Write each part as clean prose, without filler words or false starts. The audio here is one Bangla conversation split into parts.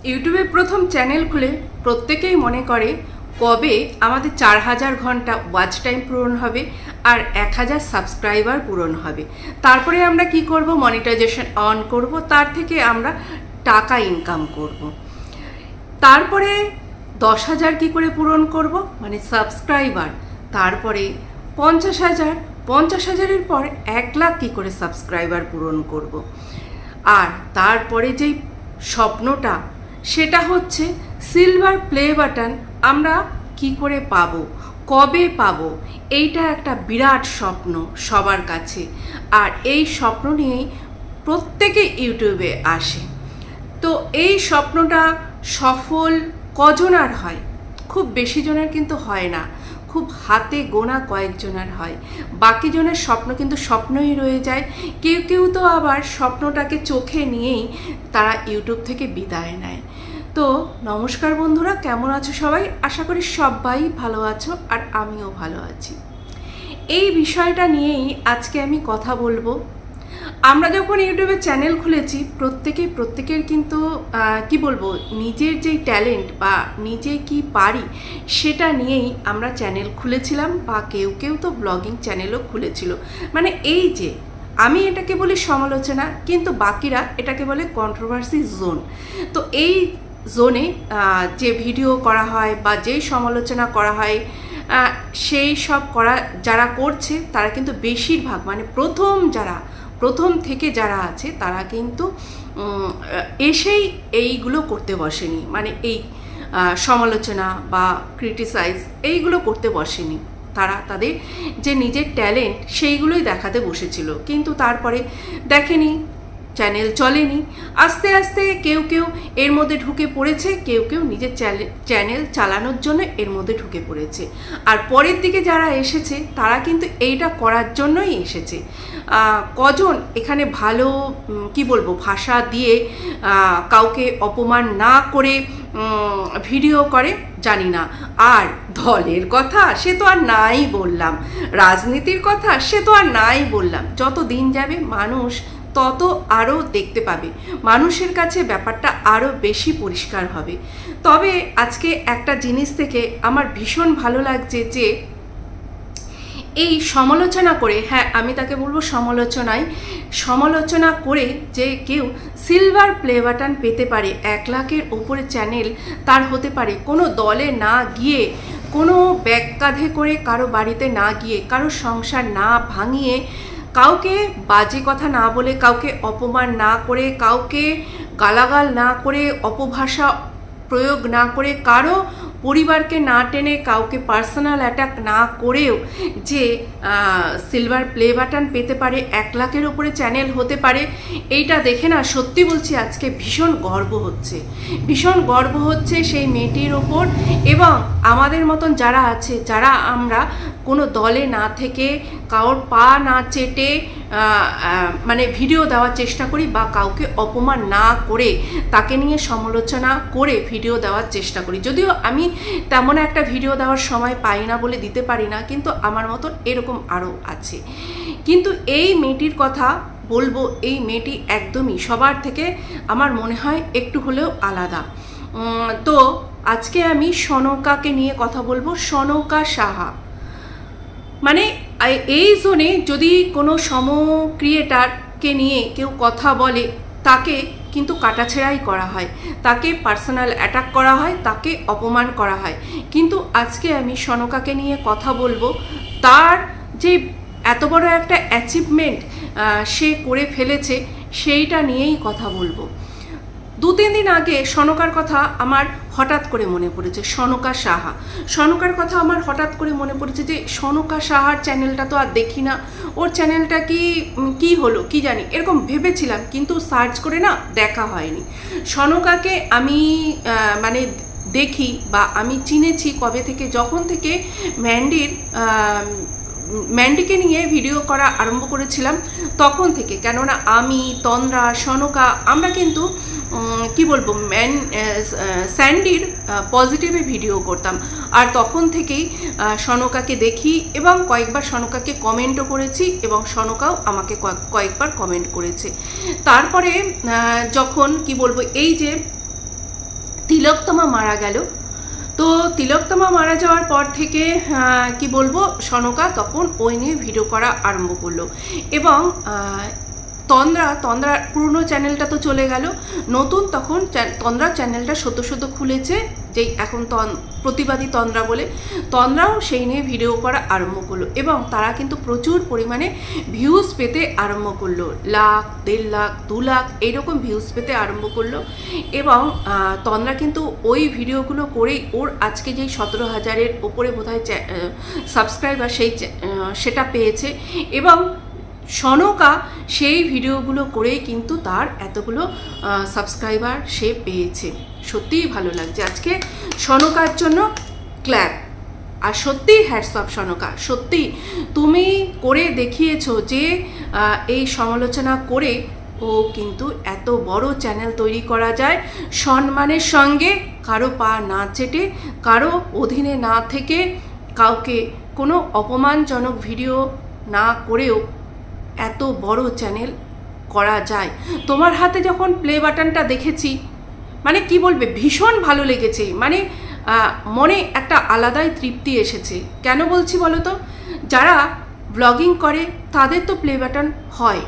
ইউটিউবে প্রথম চ্যানেল খুলে প্রত্যেকেই মনে করে কবে আমাদের 4000 ঘন্টা ওয়াচ টাইম পূরণ হবে আর 1000 সাবস্ক্রাইবার পূরণ হবে। তারপরে আমরা কি করব, মনিটাইজেশন অন করব, তার থেকে আমরা টাকা ইনকাম করব। তারপরে 10,000 কি করে পূরণ করব, মানে সাবস্ক্রাইবার। তারপরে 50,000, 50,000-এর পর 1 লাখ কি করে সাবস্ক্রাইবার পূরণ করব। আর তারপরে যেই স্বপ্নটা, সেটা হচ্ছে সিলভার প্লে বাটন আমরা কি করে পাবো, কবে পাবো। এইটা একটা বিরাট স্বপ্ন সবার কাছে, আর এই স্বপ্ন নিয়েই প্রত্যেকে ইউটিউবে আসে। তো এই স্বপ্নটা সফল কজনার হয়, খুব বেশি জনের কিন্তু হয় না, খুব হাতে গোনা কয়েকজনের হয়। বাকি জনের স্বপ্ন কিন্তু স্বপ্নই রয়ে যায়। কেউ কেউ তো আবার স্বপ্নটাকে চোখে নিয়েই তারা ইউটিউব থেকে বিদায় নেয়। তো নমস্কার বন্ধুরা, কেমন আছো সবাই? আশা করি সবাই ভালো আছো, আর আমিও ভালো আছি। এই বিষয়টা নিয়েই আজকে আমি কথা বলবো। আমরা যখন ইউটিউবে চ্যানেল খুলেছি প্রত্যেকের কিন্তু কি বলবো, নিজের যেই ট্যালেন্ট বা নিজে কি পারি সেটা নিয়েই আমরা চ্যানেল খুলেছিলাম, বা কেউ কেউ তো ব্লগিং চ্যানেলও খুলেছিল। মানে এই যে আমি এটাকে বলি সমালোচনা, কিন্তু বাকিরা এটাকে বলে কন্ট্রোভার্সি জোন। তো এই জোনে যে ভিডিও করা হয় বা যেই সমালোচনা করা হয়, সেই সব যারা করছে তারা কিন্তু বেশিরভাগ, মানে প্রথম থেকে যারা আছে তারা কিন্তু এসেই এইগুলো করতে বসেনি, মানে এই সমালোচনা বা ক্রিটিসাইজ এইগুলো করতে বসেনি। তারা তাদের যে নিজের ট্যালেন্ট সেইগুলোই দেখাতে বসেছিল, কিন্তু তারপরে দেখেনি চ্যানেল চলেনি। আস্তে আস্তে কেউ কেউ এর মধ্যে ঢুকে পড়েছে, কেউ কেউ নিজের চ্যানেল চালানোর জন্য এর মধ্যে ঢুকে পড়েছে। আর পরের দিকে যারা এসেছে তারা কিন্তু এইটা করার জন্যই এসেছে। কজন এখানে ভালো কি বলবো ভাষা দিয়ে কাউকে অপমান না করে ভিডিও করে জানি না। আর দলের কথা সে তো আর নাই বললাম, রাজনীতির কথা সে তো আর নাই বললাম। যত দিন যাবে মানুষ তত আরও দেখতে পাবে, মানুষের কাছে ব্যাপারটা আরও বেশি পরিষ্কার হবে। তবে আজকে একটা জিনিস থেকে আমার ভীষণ ভালো লাগছে, যে এই সমালোচনা করে, হ্যাঁ আমি তাকে বলবো সমালোচনা করে যে কেউ সিলভার প্লে বাটন পেতে পারে, 1 লাখের ওপরে চ্যানেল তার হতে পারে, কোনো দলে না গিয়ে, কোনো ব্যাগ কাঁধে করে কারো বাড়িতে না গিয়ে, কারো সংসার না ভাঙিয়ে, কাউকে বাজে কথা না বলে, কাউকে অপমান না করে, কাউকে গালাগাল না করে, অপভাষা প্রয়োগ না করে, কারো পরিবারকে না টেনে, কাউকে পার্সোনাল অ্যাটাক না করেও যে সিলভার প্লে বাটন পেতে পারে, 1 লাখের ওপরে চ্যানেল হতে পারে, এইটা দেখে না সত্যি বলছি আজকে ভীষণ গর্ব হচ্ছে সেই মেয়েটির ওপর। এবং আমাদের মতন যারা আছে, যারা আমরা কোনো দলে না থেকে, কারোর পা না চেটে মানে ভিডিও দেওয়ার চেষ্টা করি, বা কাউকে অপমান না করে তাকে নিয়ে সমালোচনা করে ভিডিও দেওয়ার চেষ্টা করি। যদিও আমি তেমন একটা ভিডিও দেওয়ার সময় পাই না বলে দিতে পারি না, কিন্তু আমার মতন এরকম আরও আছে। কিন্তু এই মেয়েটির কথা বলবো, এই মেয়েটি একদমই সবার থেকে আমার মনে হয় একটু হলেও আলাদা। তো আজকে আমি সনকাকে নিয়ে কথা বলবো, সনকা সাহা। মানে এই জোনে যদি কোনো ক্রিয়েটারকে নিয়ে কেউ কথা বলে, তাকে কিন্তু কাটাছেড়াই করা হয়, তাকে পার্সোনাল অ্যাটাক করা হয়, তাকে অপমান করা হয়। কিন্তু আজকে আমি সনকাকে নিয়ে কথা বলবো, তার যে এত বড় একটা অ্যাচিভমেন্ট সে করে ফেলেছে, সেইটা নিয়েই কথা বলবো। 2-3 দিন আগে সনকার কথা আমার হঠাৎ করে মনে পড়েছে, সনকার কথা আমার হঠাৎ করে মনে পড়েছে যে সনকা সাহার চ্যানেলটা তো আর দেখি না, ওর চ্যানেলটা কি হলো কি জানি, এরকম ভেবেছিলাম, কিন্তু সার্চ করে না দেখা হয়নি। সনকাকে আমি মানে দেখি বা আমি চিনেছি কবে থেকে, যখন থেকে ম্যান্ডিকে নিয়ে ভিডিও করা আরম্ভ করেছিলাম তখন থেকে। কেননা আমি, তন্দ্রা, সনকা আমরা কিন্তু কি বলবো স্যান্ডির পজিটিভে ভিডিও করতাম, আর তখন থেকেই সনকাকে দেখি এবং কয়েকবার সনকাকে কমেন্টও করেছি, এবং সনকাও আমাকে কয়েকবার কমেন্ট করেছে। তারপরে যখন কি বলবো এই যে তিলোত্তমা মারা গেল। তো তিলোত্তমা মারা যাওয়ার পর থেকে কি বলবো, সনকা তখন ওই নিয়ে ভিডিও করা আরম্ভ করলো এবং তন্দ্রা পুরনো চ্যানেলটা তো চলে গেল, নতুন তখন তন্দ্রা চ্যানেলটা সদ্য খুলেছে, যেই এখন প্রতিবাদী তন্দ্রা বলে, তন্দ্রাও সেই নিয়ে ভিডিও করা আরম্ভ করলো এবং তারা কিন্তু প্রচুর পরিমাণে ভিউজ পেতে আরম্ভ করলো, 1,00,000, 1.5 লাখ, 2 লাখ এইরকম ভিউজ পেতে আরম্ভ করলো। এবং তন্দ্রা কিন্তু ওই ভিডিওগুলো করেই ওর আজকে যেই 17,000-এর ওপরে বোধহয় সাবস্ক্রাইবার সেটা পেয়েছে এবং সনকা সেই ভিডিওগুলো করেই কিন্তু তার এতগুলো সাবস্ক্রাইবার সে পেয়েছে। সত্যিই ভালো লাগছে আজকে সনকার জন্য, ক্ল্যাপ। আর সত্যিই হ্যাটস অফ সনকা, সত্যি তুমি করে দেখিয়েছো যে এই সমালোচনা করে ও কিন্তু এত বড় চ্যানেল তৈরি করা যায়, সম্মানের সঙ্গে, কারো পা না চেটে, কারো অধীনে না থেকে, কাউকে কোনো অপমানজনক ভিডিও না করেও এত বড় চ্যানেল করা যায়। তোমার হাতে যখন প্লে বাটনটা দেখেছি, মানে কি বলবে, ভীষণ ভালো লেগেছে, মানে মনে একটা আলাদাই তৃপ্তি এসেছে। কেন বলছি বলো তো, যারা ব্লগিং করে তাদের তো প্লে বাটন হয়,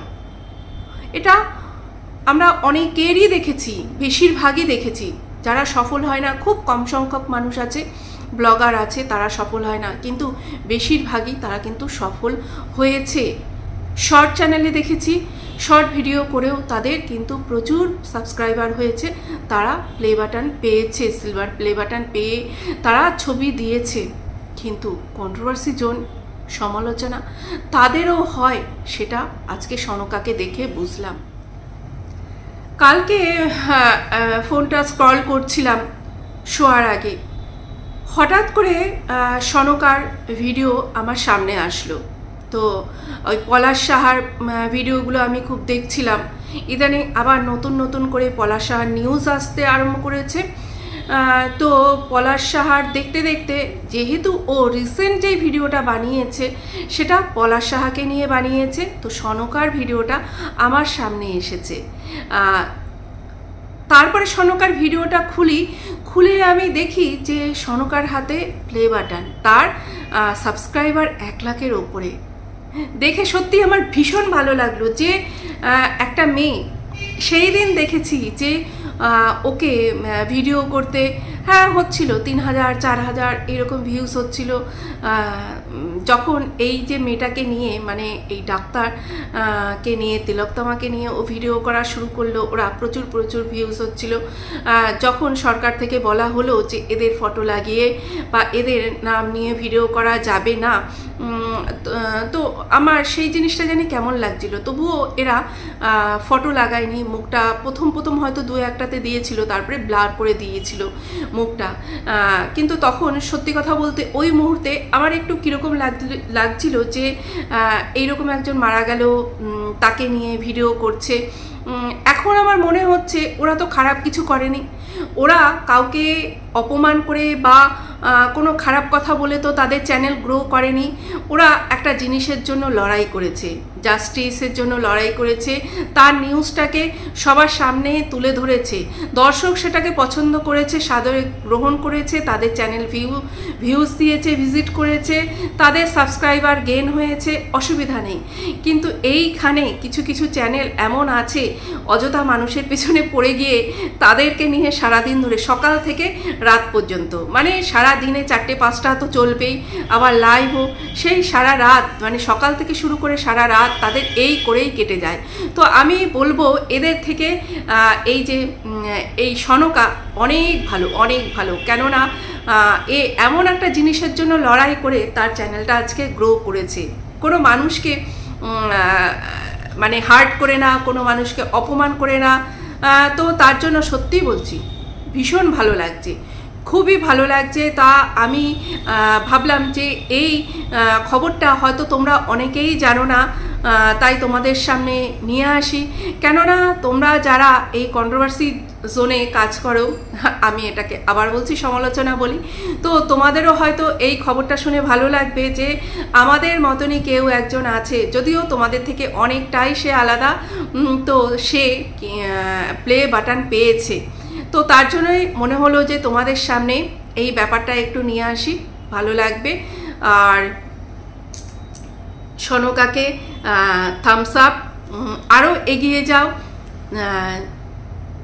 এটা আমরা অনেকেরই দেখেছি, বেশিরভাগই দেখেছি। যারা সফল হয় না, খুব কম সংখ্যক মানুষ আছে, ব্লগার আছে, তারা সফল হয় না, কিন্তু বেশিরভাগই তারা কিন্তু সফল হয়েছে। শর্ট চ্যানেলে দেখেছি, শর্ট ভিডিও করেও তাদের কিন্তু প্রচুর সাবস্ক্রাইবার হয়েছে, তারা প্লে বাটন পেয়েছে, সিলভার প্লে বাটন পেয়ে তারা ছবি দিয়েছে। কিন্তু কন্ট্রোভার্সি জোন, সমালোচনা তাদেরও হয়, সেটা আজকে সনকাকে দেখে বুঝলাম। কালকে ফোনটা স্ক্রল করছিলাম শোয়ার আগে, হঠাৎ করে সনকার ভিডিও আমার সামনে আসলো। তো ওই পলাশ সাহার ভিডিওগুলো আমি খুব দেখছিলাম, ইদানিং আবার নতুন করে পলাশ সাহার নিউজ আসতে আরম্ভ করেছে। তো পলাশ সাহার দেখতে দেখতে, যেহেতু ও রিসেন্ট যেই ভিডিওটা বানিয়েছে সেটা পলাশ সাহাকে নিয়ে বানিয়েছে, তো সনকার ভিডিওটা আমার সামনে এসেছে। তারপরে সনকার ভিডিওটা খুলে আমি দেখি যে সনকার হাতে প্লে বাটন, তার সাবস্ক্রাইবার 1 লাখের ওপরে। দেখে সত্যি আমার ভীষণ ভালো লাগলো যে একটা মেয়ে, সেই দিন দেখেছি যে ওকে ভিডিও করতে হচ্ছিল 3,000, 4,000 এরকম ভিউজ হচ্ছিল। যখন এই যে মেয়েটাকে নিয়ে, মানে এই ডাক্তারকে নিয়ে, তিলোত্তমাকে নিয়ে ও ভিডিও করা শুরু করলো, ওরা প্রচুর ভিউজ হচ্ছিল। যখন সরকার থেকে বলা হলো যে এদের ফটো লাগিয়ে বা এদের নাম নিয়ে ভিডিও করা যাবে না, তো আমার সেই জিনিসটা জানি কেমন লাগছিল। তবুও এরা ফটো লাগায়নি, মুখটা প্রথম হয়তো 2-1টাতে দিয়েছিল, তারপরে ব্লার করে দিয়েছিল মুখটা। কিন্তু তখন সত্যি কথা বলতে ওই মুহূর্তে আমার একটু কীরকম লাগছিল যে এইরকম একজন মারা গেল, তাকে নিয়ে ভিডিও করছে। এখন আমার মনে হচ্ছে ওরা তো খারাপ কিছু করেনি, ওরা কাউকে অপমান করে বা কোনো খারাপ কথা বলে তো তাদের চ্যানেল গ্রো করেনি। ওরা একটা জিনিসের জন্য লড়াই করেছে, জাস্টিসের জন্য লড়াই করেছে, তার নিউজটাকে সবার সামনে তুলে ধরেছে, দর্শক সেটাকে পছন্দ করেছে, সাদরে গ্রহণ করেছে, তাদের চ্যানেল ভিউজ দিয়েছে, ভিজিট করেছে, তাদের সাবস্ক্রাইবার গেইন হয়েছে, অসুবিধা নেই। কিন্তু এইখানে কিছু চ্যানেল এমন আছে অযথা মানুষের পেছনে পড়ে গিয়ে তাদেরকে নিয়ে সারাদিন ধরে, সকাল থেকে রাত পর্যন্ত, মানে সারা দিনে 4-5টা তো চলবেই, আবার লাইভও সেই সারা রাত, মানে সকাল থেকে শুরু করে সারা রাত তাদের এই করেই কেটে যায়। তো আমি বলবো এদের থেকে এই সনকা অনেক ভালো, কেননা এ এমন একটা জিনিসের জন্য লড়াই করে তার চ্যানেলটা আজকে গ্রো করেছে। কোনো মানুষকে মানে হার্ট করে না, কোনো মানুষকে অপমান করে না। তো তার জন্য সত্যি বলছি ভীষণ ভালো লাগছে, খুবই ভালো লাগছে। তা আমি ভাবলাম যে এই খবরটা হয়তো তোমরা অনেকেই জানো না, তাই তোমাদের সামনে নিয়ে আসি। কেননা তোমরা যারা এই কন্ট্রোভার্সি জোনে কাজ করো, আমি এটাকে আবার বলছি সমালোচনা বলি, তো তোমাদেরও হয়তো এই খবরটা শুনে ভালো লাগবে যে আমাদের মতনই কেউ একজন আছে, যদিও তোমাদের থেকে অনেকটাই সে আলাদা, তো সে প্লে বাটন পেয়েছে। তো তার জন্যই মনে হলো যে তোমাদের সামনে এই ব্যাপারটা একটু নিয়ে আসি, ভালো লাগবে। আর সনকাকে থামস আপ, আরও এগিয়ে যাও,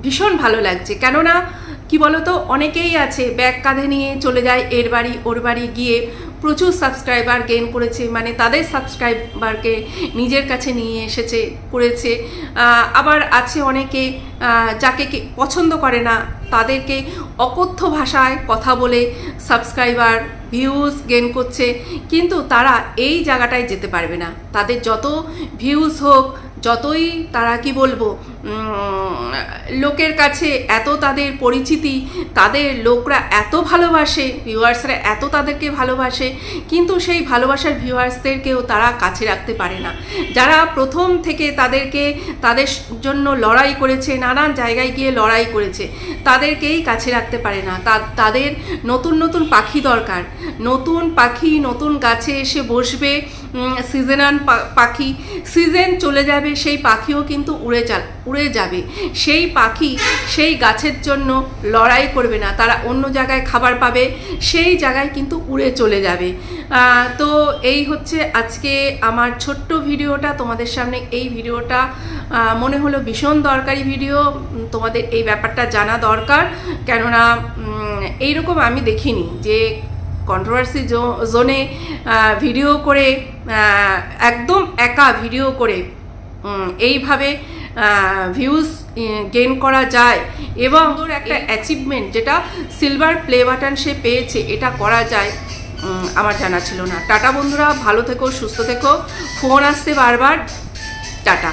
ভীষণ ভালো লাগছে। কেননা কি বলতো, অনেকেই আছে ব্যাগ কাঁধে নিয়ে চলে যায় এর বাড়ি ওর বাড়ি, গিয়ে প্রচুর সাবস্ক্রাইবার গেইন করেছে, মানে তাদের সাবস্ক্রাইবারকে নিজের কাছে নিয়ে এসেছে করেছে। আবার আছে অনেকে যাকে পছন্দ করে না, তাদেরকে অকথ্য ভাষায় কথা বলে সাবস্ক্রাইবার ভিউজ গেইন করছে, কিন্তু তারা এই জায়গাটায় যেতে পারবে না। তাদের যত ভিউজ হোক, যতই তারা কি বলবো লোকের কাছে এত তাদের পরিচিতি, তাদের লোকরা এত ভালোবাসে, ভিউয়ার্সরা এত তাদেরকে ভালোবাসে, কিন্তু সেই ভালোবাসার ভিউয়ার্সদেরকেও তারা কাছে রাখতে পারে না। যারা প্রথম থেকে তাদের জন্য লড়াই করেছে, নানান জায়গায় গিয়ে লড়াই করেছে, তাদেরকেই কাছে রাখতে পারে না। তাদের নতুন নতুন পাখি দরকার, নতুন পাখি নতুন গাছে এসে বসবে, সিজনাল পাখি, সিজন চলে যাবে, সেই পাখিও কিন্তু উড়ে যাবে। সেই পাখি সেই গাছের জন্য লড়াই করবে না, তারা অন্য জায়গায় খাবার পাবে, সেই জায়গায় কিন্তু উড়ে চলে যাবে। তো এই হচ্ছে আজকে আমার ছোট্ট ভিডিওটা তোমাদের সামনে। এই ভিডিওটা মনে হলো ভীষণ দরকারি ভিডিও, তোমাদের এই ব্যাপারটা জানা দরকার। কেননা এইরকম আমি দেখিনি যে কন্ট্রোভার্সি জোনে ভিডিও করে, একদম একা ভিডিও করে এইভাবে ভিউজ গেইন করা যায়, এবং একটা অ্যাচিভমেন্ট যেটা সিলভার প্লে বাটন সে পেয়েছে, এটা করা যায় আমার জানা ছিল না। টাটা বন্ধুরা, ভালো থেকো, সুস্থ থেকো। ফোন আসছে বারবার, টাটা।